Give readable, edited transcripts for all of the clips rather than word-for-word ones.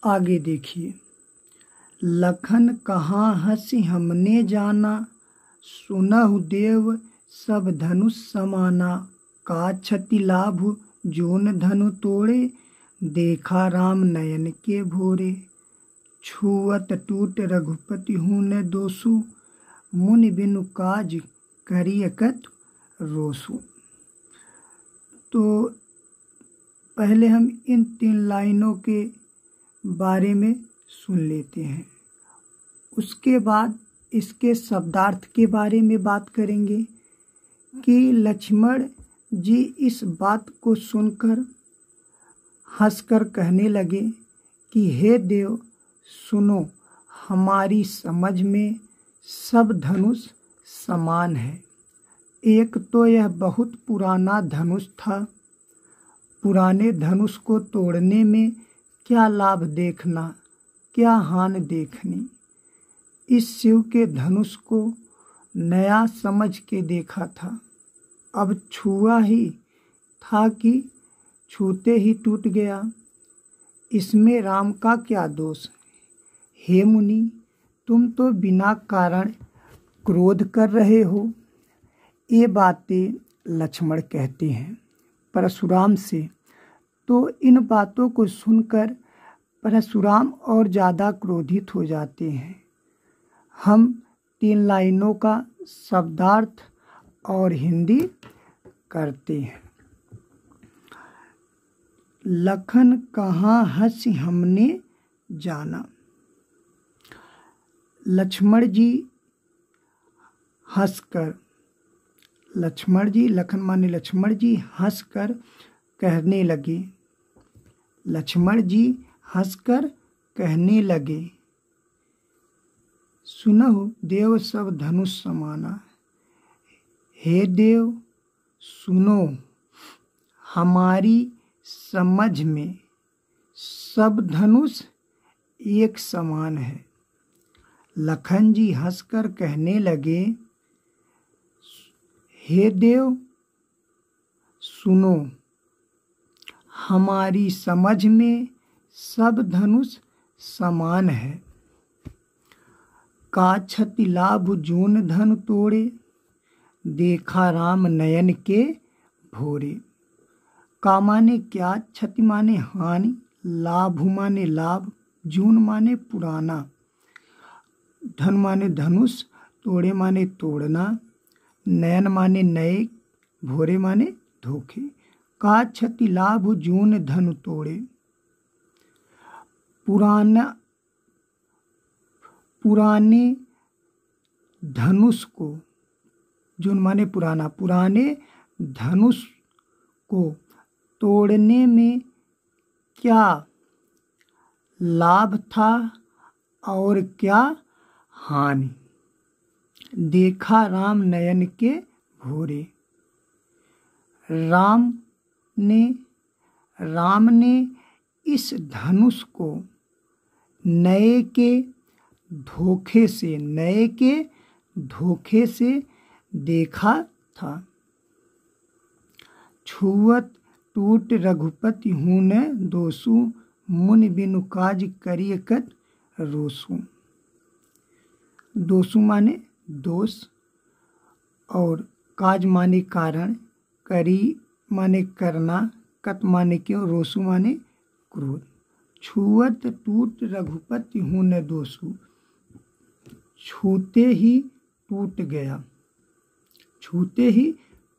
आगे देखिए। लखन कहाँ हंसी हमने जाना, सुनहु देव सब धनुष समाना। का क्षति लाभ जोन धनु तोड़े, देखा राम नयन के भोरे। छुअत टूट रघुपति हूँ न दोषु, मुनि बिनु काज करियकत रोसु। तो पहले हम इन 3 लाइनों के बारे में सुन लेते हैं, उसके बाद इसके शब्दार्थ के बारे में बात करेंगे कि लक्ष्मण जी इस बात को सुनकर हंसकर कहने लगे कि हे देव सुनो, हमारी समझ में सब धनुष समान है। एक तो यह बहुत पुराना धनुष था, पुराने धनुष को तोड़ने में क्या लाभ देखना, क्या हानि देखनी। इस शिव के धनुष को नया समझ के देखा था, अब छुआ ही था कि छूते ही टूट गया। इसमें राम का क्या दोष? हे मुनि, तुम तो बिना कारण क्रोध कर रहे हो। ये बातें लक्ष्मण कहते हैं परशुराम से। तो इन बातों को सुनकर परशुराम और ज़्यादा क्रोधित हो जाते हैं। हम 3 लाइनों का शब्दार्थ और हिंदी करते हैं। लखन कहाँ हंसी हमने जाना। लक्ष्मण जी हंसकर, लखन माने लक्ष्मण जी हंसकर कहने लगे, लक्ष्मण जी हंसकर कहने लगे, सुनहु देव सब धनुष समाना। हे देव सुनो, हमारी समझ में सब धनुष एक समान है। लखन जी हंसकर कहने लगे, हे देव सुनो, हमारी समझ में सब धनुष समान है। का क्षति लाभ जोन धन तोड़े, देखा राम नयन के भोरे। का माने क्या, क्षति माने हानि, लाभ माने लाभ, जून माने पुराना, धन माने धनुष, तोड़े माने तोड़ना, नयन माने नए, भोरे माने धोखे। का क्षति लाभ जून धन तोड़े। पुराने धनुष को, जून माने पुराना, पुराने धनुष को तोड़ने में क्या लाभ था और क्या हानि। देखा राम नयन के भोरे। राम ने इस धनुष को नए के धोखे से देखा था। छुअत टूट रघुपति हूँ न दोषु, मुनि बिनु काज करियकत रोसु। दोषु माने दोष और काज माने कारण, करी माने करना, कत माने क्यों, रोसु माने क्रोध। छुअत टूट रघुपति हूँ न दोषु, छूते ही टूट गया, छूते ही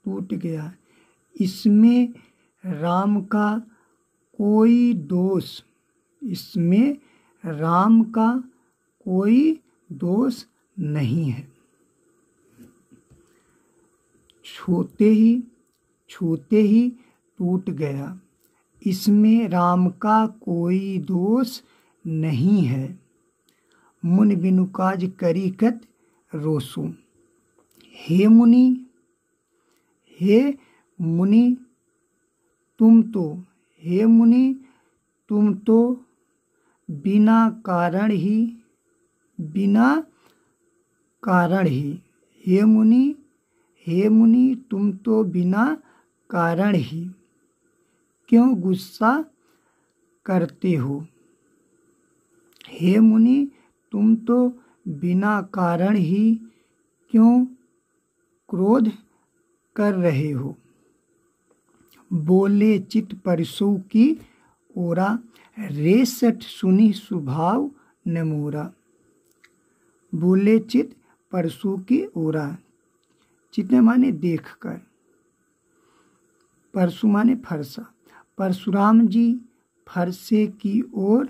टूट गया। इसमें राम का कोई दोष, इसमें राम का कोई दोष नहीं है। छूते ही टूट गया, इसमें राम का कोई दोष नहीं है। मुनि बिनु काज करिकत रोसु। हे मुनि, तुम तो बिना कारण ही, हे मुनि तुम तो बिना कारण ही क्यों गुस्सा करते हो। हे मुनि, तुम तो बिना कारण ही क्यों क्रोध कर रहे हो। बोले चित परसु की ओरा, रेसठ सुनी स्वभाव न मोरा। बोले चित परसु की ओरा, चित माने देख कर, परसु माने फरसा। परशुराम जी फरसे की ओर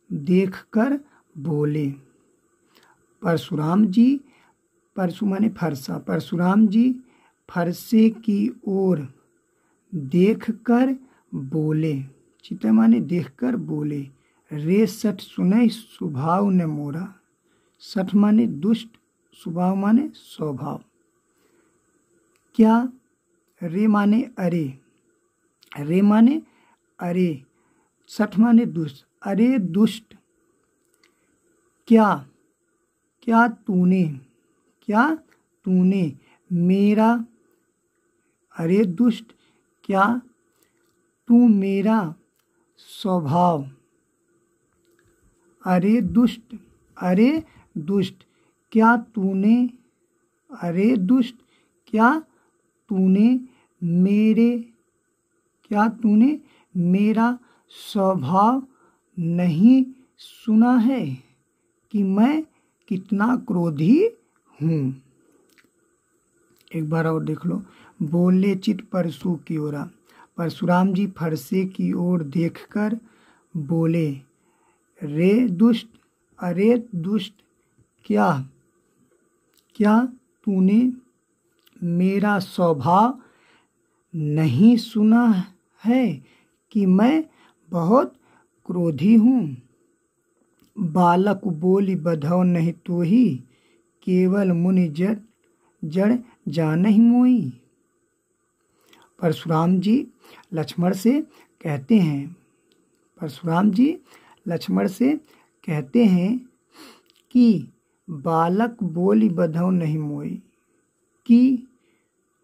देखकर बोले। परशुराम जी, परसु माने फरसा, परशुराम जी फरसे की ओर देखकर बोले, चित माने देखकर बोले। रे सठ सुनै स्वभाव न मोरा, सठ माने दुष्ट, स्वभाव माने स्वभाव। क्या, रे माने अरे, रे माने अरे, सठ माने दुष्ट, अरे दुष्ट। क्या, क्या तूने, क्या तूने मेरा, अरे दुष्ट, क्या तू मेरा स्वभाव, अरे दुष्ट, अरे दुष्ट। क्या तूने, अरे दुष्ट, क्या तूने मेरे, क्या तूने मेरा स्वभाव नहीं सुना है कि मैं कितना क्रोधी हूँ। एक बार और देख लो। बोले चित परसु की ओरा, परशुराम जी फरसे की ओर देखकर बोले। रे दुष्ट, अरे दुष्ट, क्या, क्या तूने मेरा स्वभाव नहीं सुना है कि मैं बहुत क्रोधी हूँ। बालक बोली बधौ नहीं तो ही, केवल मुनि जड़ जानहि मोई। परशुराम जी लक्ष्मण से कहते हैं, परशुराम जी लक्ष्मण से कहते हैं कि बालक बोली बधौ नहीं मोई, कि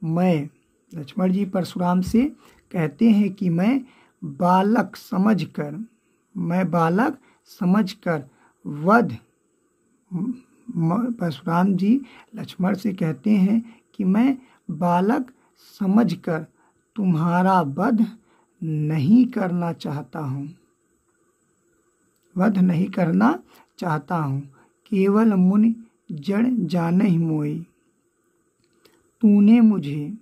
मैं, लक्ष्मण जी परशुराम से कहते हैं कि मैं बालक समझकर, मैं बालक समझकर वध, परशुराम जी लक्ष्मण से कहते हैं कि मैं बालक समझकर तुम्हारा वध नहीं करना चाहता हूँ, वध नहीं करना चाहता हूँ। केवल मुनि जड़ जानहि मोई। तूने मुझे,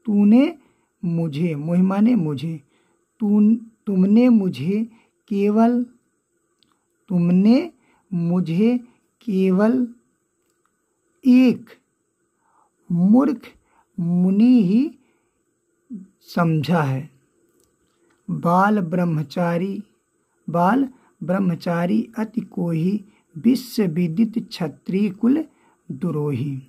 तूने मुझे, मोहि माने मुझे, तुमने मुझे केवल, तुमने मुझे केवल एक मूर्ख मुनि ही समझा है। बाल ब्रह्मचारी, बाल ब्रह्मचारी अति कोहि, विश्व विदित क्षत्रिय कुल द्रोही।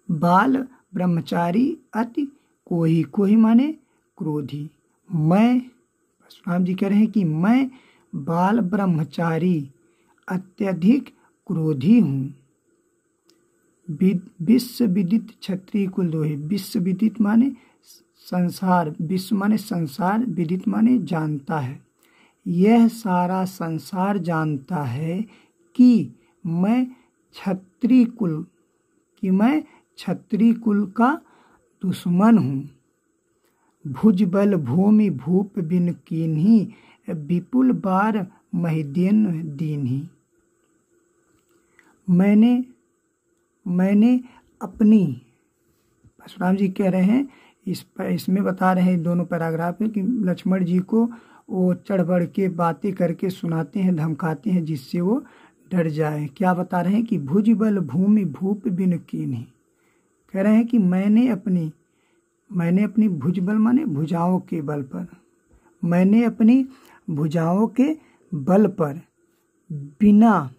बाल ब्रह्मचारी अति कोहि, कोहि माने क्रोधी। मैं, परशुराम जी कह रहे हैं कि मैं बाल ब्रह्मचारी अत्यधिक क्रोधी हूँ। विश्व विदित क्षत्रिय कुल द्रोही, विश्व विदित माने संसार, विश्व माने संसार, विदित माने जानता है। यह सारा संसार जानता है कि मैं क्षत्रिय कुल, कि मैं क्षत्रिय कुल का दुश्मन हूँ। भुज बल भूमि भूप बिन कीन्ही, विपुल बार महिदेन दीन्ही। मैंने अपनी, परशुराम जी कह रहे हैं, इसमें बता रहे हैं दोनों पैराग्राफ में कि लक्ष्मण जी को वो चढ़ बढ़ के बातें करके सुनाते हैं, धमकाते हैं, जिससे वो डर जाए। क्या बता रहे हैं कि भुज बल भूमि भूप बिन कीन्ही, कह रहे हैं कि मैंने अपनी भुज बल माने भुजाओं के बल पर, मैंने अपनी भुजाओं के बल पर बिना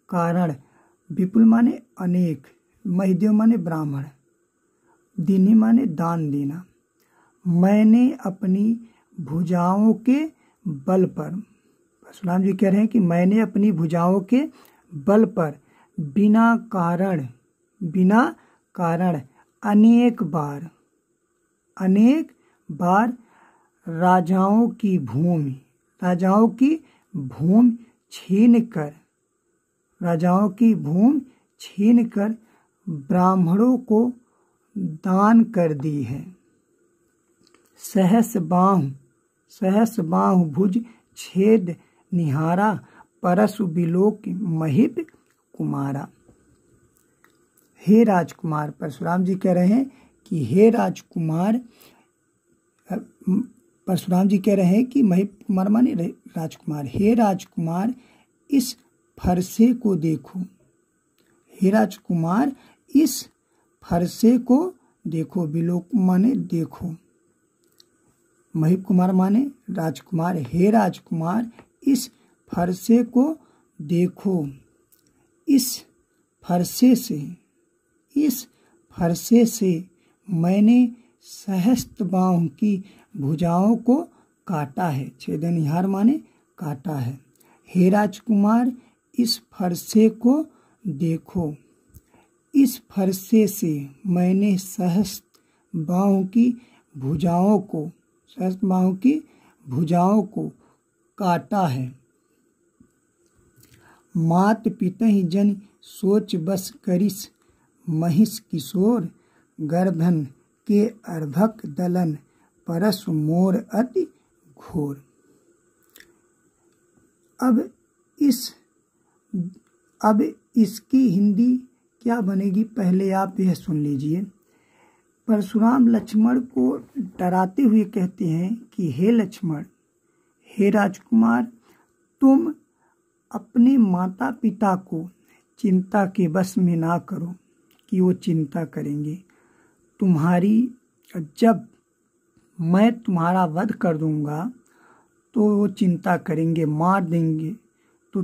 कारण, विपुल माने अनेक, महिदेव माने ब्राह्मण, दीनी माने दान देना। मैंने अपनी भुजाओं के बल पर, परशुराम जी कह रहे हैं कि मैंने अपनी भुजाओं के बल पर बिना कारण अनेक बार राजाओं की भूमि छीन कर, राजाओं की भूमि छीन कर ब्राह्मणों को दान कर दी है। सहस बाहु भुज छेद निहारा, परसु बिलोक महिप कुमारा। हे राजकुमार, परशुराम जी कह रहे हैं कि हे राजकुमार, परशुराम जी कह रहे हैं कि महिप कुमार माने राजकुमार, हे राजकुमार इस फरसे को देखो, हे राजकुमार इस फरसे को देखो, बिलोक माने देखो, महिप कुमार माने राजकुमार, हे राजकुमार इस फरसे को देखो, इस फरसे से मैंने सहस्त्र बाहु की भुजाओं को काटा है। छेदनिहार माने काटा है। हे राजकुमार इस फरसे को देखो, इस फरसे से मैंने सहस्त्र बाहु की भुजाओं को काटा है। मात पितहि जन सोच बस करिस, महिष किशोर गर्भन के अर्भक दलन, परस मोर अति घोर। अब इसकी हिंदी क्या बनेगी, पहले आप यह सुन लीजिए। परशुराम लक्ष्मण को डराते हुए कहते हैं कि हे लक्ष्मण, हे राजकुमार, तुम अपने माता पिता को चिंता के बस में ना करो कि वो चिंता करेंगे। जब मैं तुम्हारा वध कर दूंगा तो वो चिंता करेंगे, मार देंगे, तो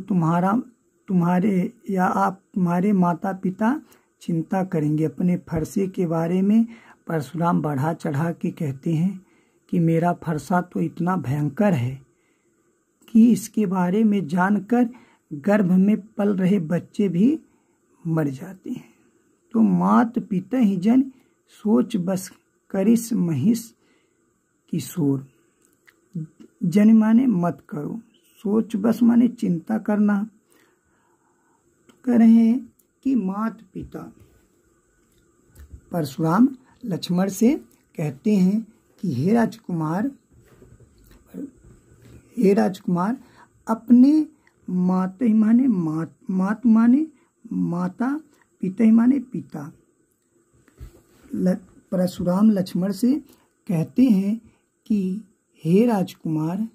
तुम्हारे माता पिता चिंता करेंगे। अपने फरसे के बारे में परशुराम बढ़ा चढ़ा के कहते हैं कि मेरा फरसा तो इतना भयंकर है कि इसके बारे में जानकर गर्भ में पल रहे बच्चे भी मर जाते हैं। तो मात पिता ही जन सोच बस करिस, महिष किशोर। जन माने मत करो, सोच बस माने चिंता करना। तो कह रहे हैं कि मात पिता, परशुराम लक्ष्मण से कहते हैं कि हे राजकुमार अपने माता ही माने मात माने माता, पिता ही माने पिता। परशुराम लक्ष्मण से कहते हैं कि हे राजकुमार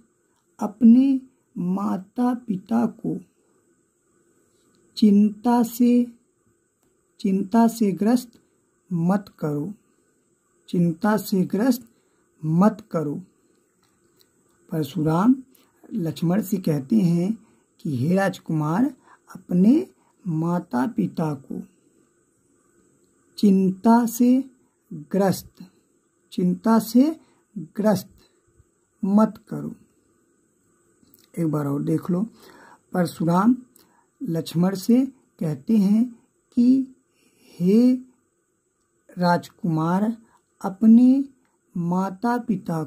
अपने माता पिता को चिंता से ग्रस्त मत करो, चिंता से ग्रस्त मत करो। परशुराम लक्ष्मण से कहते हैं कि हे राजकुमार अपने माता पिता को चिंता से ग्रस्त मत करो। एक बार और देख लो। परशुराम लक्ष्मण से कहते हैं कि हे राजकुमार अपने माता पिता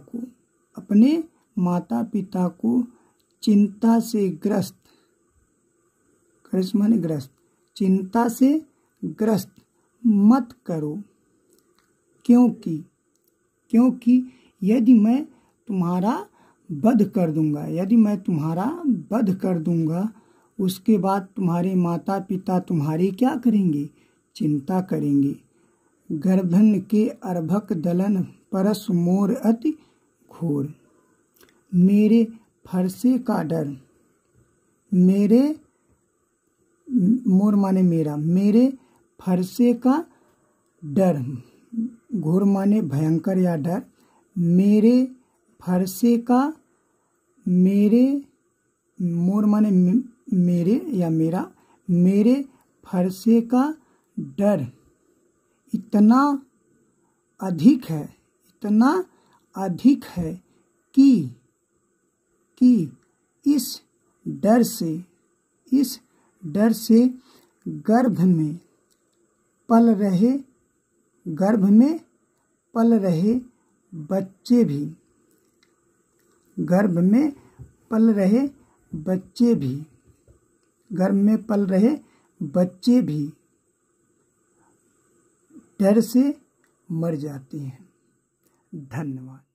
को चिंता से ग्रस्त मत करो, क्योंकि यदि मैं तुम्हारा वध कर दूंगा, उसके बाद तुम्हारे माता पिता तुम्हारी क्या करेंगे, चिंता करेंगे। गर्भन के अर्भक दलन, परस मोर अति घोर। मेरे फरसे का डर, मोर माने मेरा, मेरे फरसे का डर, घोर माने भयंकर या डर, मेरे फरसे का, मोर माने मेरे या मेरा, मेरे फरसे का डर इतना अधिक है कि इस डर से गर्भ में पल रहे बच्चे भी गर्भ में पल रहे बच्चे भी, गर्भ में पल रहे बच्चे भी डर से मर जाते हैं। धन्यवाद।